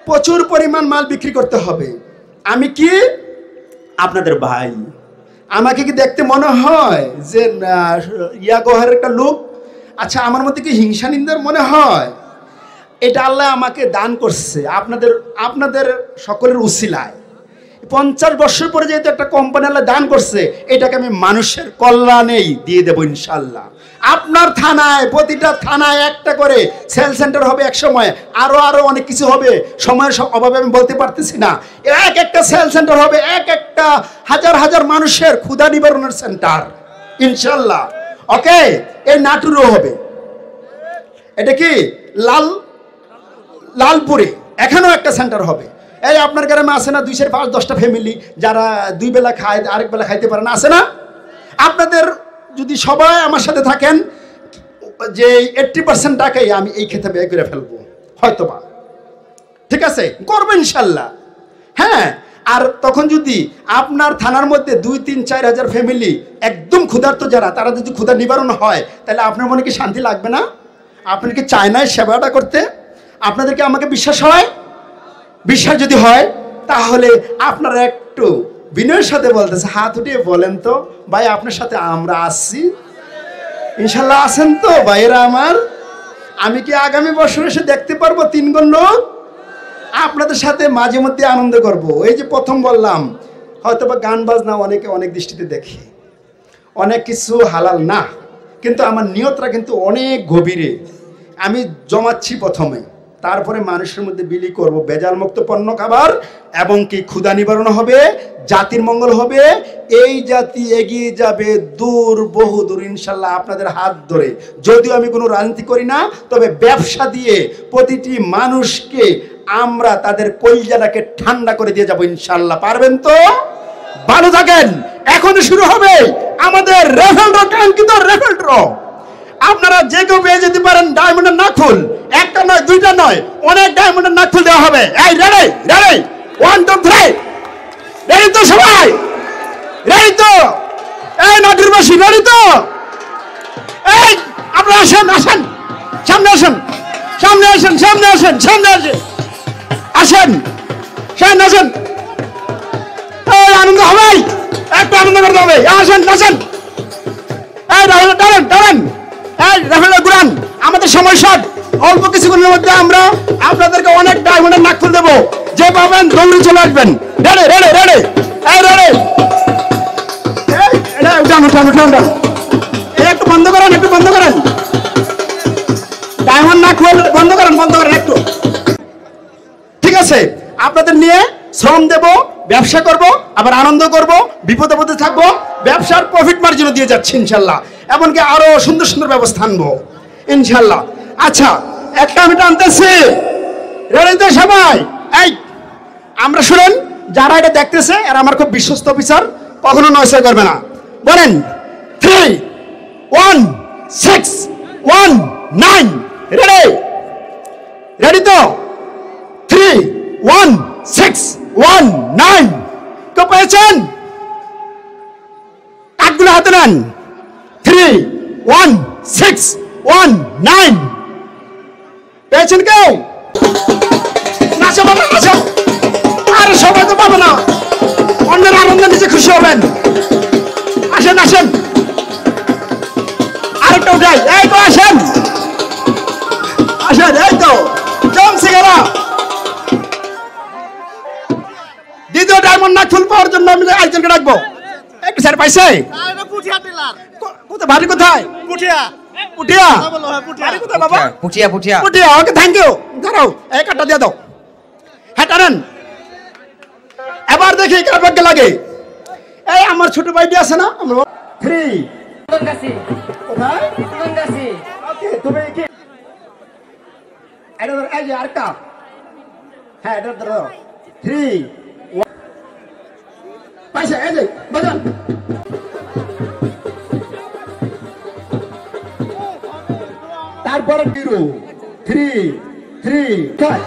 প্রচুর পরিমাণ মাল বিক্রি করতে হবে। আমি কি আপনাদের ভাই, আমাকে কি দেখতে মনে হয় যে ইয়াগোহার একটা লোক? আচ্ছা, আমার মধ্যে কি হিংসা নিন্দার মনে হয়? এটা আল্লাহ আমাকে দান করছে আপনাদের আপনাদের সকলের উসিলায়। 50 বছর পরে যেহেতু একটা কোম্পানি আল্লাহ দান করছে, এটাকে আমি মানুষের কল্যাণেই দিয়ে দেবো ইনশাল্লাহ। আপনার থানায়, প্রতিটা থানায় একটা করে সেল সেন্টার হবে এক সময়, আরো অনেক কিছু হবে, সময়ের অভাবে আমি বলতে পারতেছি না। এক একটা সেল সেন্টার হবে, এক একটা হাজার হাজার মানুষের ক্ষুধা নিবারণের সেন্টার ইনশাল্লাহ। ওকে, এই নাটুরও হবে। এটা কি লালপুরে এখানেও একটা সেন্টার হবে। এই আপনার গ্রামে আছে না 2-5-10টা ফ্যামিলি যারা 2 বেলা খায়, আরেক বেলা খাইতে পারে না, আছে না? আপনাদের যদি সবাই আমার সাথে থাকেন, যে 80% টাকাই আমি এই ক্ষেত্রে ব্যয় করে ফেলবো হয়তোবা, ঠিক আছে? করবো ইনশাল্লাহ। হ্যাঁ, আর তখন যদি আপনার থানার মধ্যে 2-3-4 হাজার ফ্যামিলি একদম ক্ষুধার্ত যারা, তারা যদি ক্ষুধা নিবারণ হয়, তাহলে আপনার মনে কি শান্তি লাগবে না? আপনার কি চায় না সেবাটা করতে? আপনাদেরকে আমাকে বিশ্বাস হয়? বিশ্বাস যদি হয়, তাহলে আপনারা একটু বিনয়ের সাথে বলতেছে, হাত উঠিয়ে বলেন তো, ভাই আপনার সাথে আমরা আসছি ইনশাল্লাহ। আছেন তো ভাইয়েরা আমার? আমি কি আগামী বছর এসে দেখতে পারবো 3 গুণ লোক? আপনাদের সাথে মাঝে মধ্যে আনন্দ করব। এই যে প্রথম বললাম, হয়তো বা গান বাজনা অনেকে অনেক দৃষ্টিতে দেখে, অনেক কিছু হালাল না, কিন্তু আমার নিয়তটা কিন্তু অনেক গভীরে। আমি জমাচ্ছি প্রথমে, তারপরে মানুষের মধ্যে বিলি করব ভেজাল মুক্ত পণ্য খাবার, এবং কি ক্ষুধা নিবারণ হবে, জাতির মঙ্গল হবে। এই জাতি এগিয়ে যাবে দূর, বহু দূর ইনশাল্লাহ আপনাদের হাত ধরে। যদিও আমি কোনো রাজনীতি করি না, তবে ব্যবসা দিয়ে প্রতিটি মানুষকে আমরা তাদের কলজাটাকে ঠান্ডা করে দিয়ে যাব ইনশাল্লাহ। পারবেন তো? ভালো থাকেন। এখন শুরু হবে আমাদের রেফেল ড্র, কাঙ্ক্ষিত রেফেল ড্র। আপনারা যে কেউ পেয়ে যেতে পারেন ডায়মন্ডের নাকফুল, একটা নয়, দুইটা নয়, অনেক ডায়মন্ডের নাকফুল দেওয়া হবে। এই রেডি রেডি, 1 2 3, রেডি তো সবাই? রেডি তো? এই নাটুরবাসী রেডি তো? এই আপনারা আসেন, আসেন সামনে, আসেন সামনে, আসেন সামনে, আসেন সামনে, আসেন আসেন সামনে, আসেন। এই আনন্দ হবে, একটু আনন্দ করতে হবে। আসেন আসেন, এই রাহুল টারেন টারেন, এই রাহুল গুরান। আমাদের সময় শর্ট, অল্প কিছুক্ষণের মধ্যে আমরা আপনাদেরকে অনেক ডায়মন্ডের নাকফুল দেবো। যে পাবেন দৌড়ে চলে আসবেন। রেডি রেডি রেডি, এই রেডি, উঠান উঠান উঠান উঠান, একটু বন্ধ করেন, একটু বন্ধ করেন, ডায়মন্ড নাকফুল বন্ধ করেন, বন্ধ করেন একটু। ঠিক আছে, আপনাদের নিয়ে শ্রম দেব, ব্যবসা করব, আবার আনন্দ করব, বিপদে আপদে থাকবো, ব্যবসার প্রফিট মার্জিনও দিয়ে যাচ্ছি ইনশাল্লাহ। এমনকি আরো সুন্দর সুন্দর ব্যবস্থা আনবো ইনশাল্লাহ। আচ্ছা, একটা আমি টানতেছি, রেডি তো সবাই? এই আমরা শুনেন, যারা এটা দেখতেছে এরা আমার খুব বিশ্বস্ত অফিসার, কখনো নয়সয় করবে না। বলেন 3 1 6 1 9, রেডি? রেডি তো? 3 1 6 1 9, কেউ পেয়েছেন? কাঠগুলো হাতে নেন। 3 1 6 1 9, পেয়েছেন কেউ? নাচো বাবা নাচো, আরে সবাই তো পাবে না, অন্যের আনন্দে নিজে খুশি হবেন। আসেন আসেন, আরেকটা উঠাই, এই তো আসেন আসেন, এই তো জমছে গেলা। দ্বিতীয় ডায়মন্ড নাকফুল পাওয়ার জন্য আমি একজনকে রাখবো। একটু স্যার পাইছে? কোথায় বাড়ি, কোথায়? পুঠিয়া পুঠিয়া, বাড়ি কোথায় বাবা? পুঠিয়া পুঠিয়া পুঠিয়া। ওকে, থ্যাংক ইউ। দাঁড়াও, এই কার্ডটা দিয়ে দাও। হ্যাঁ টানেন। এবার দেখি কার ভাগ্যে লাগে। এই আমার ছোট ভাইটি আছে না, আমরা 3 কোথায়? ওকে, তুমি কি এটা এই যে আরেকটা, হ্যাঁ এটা ধরো। 3 পাইছে, এই যে বাজান। তারপরে 0 3 3 5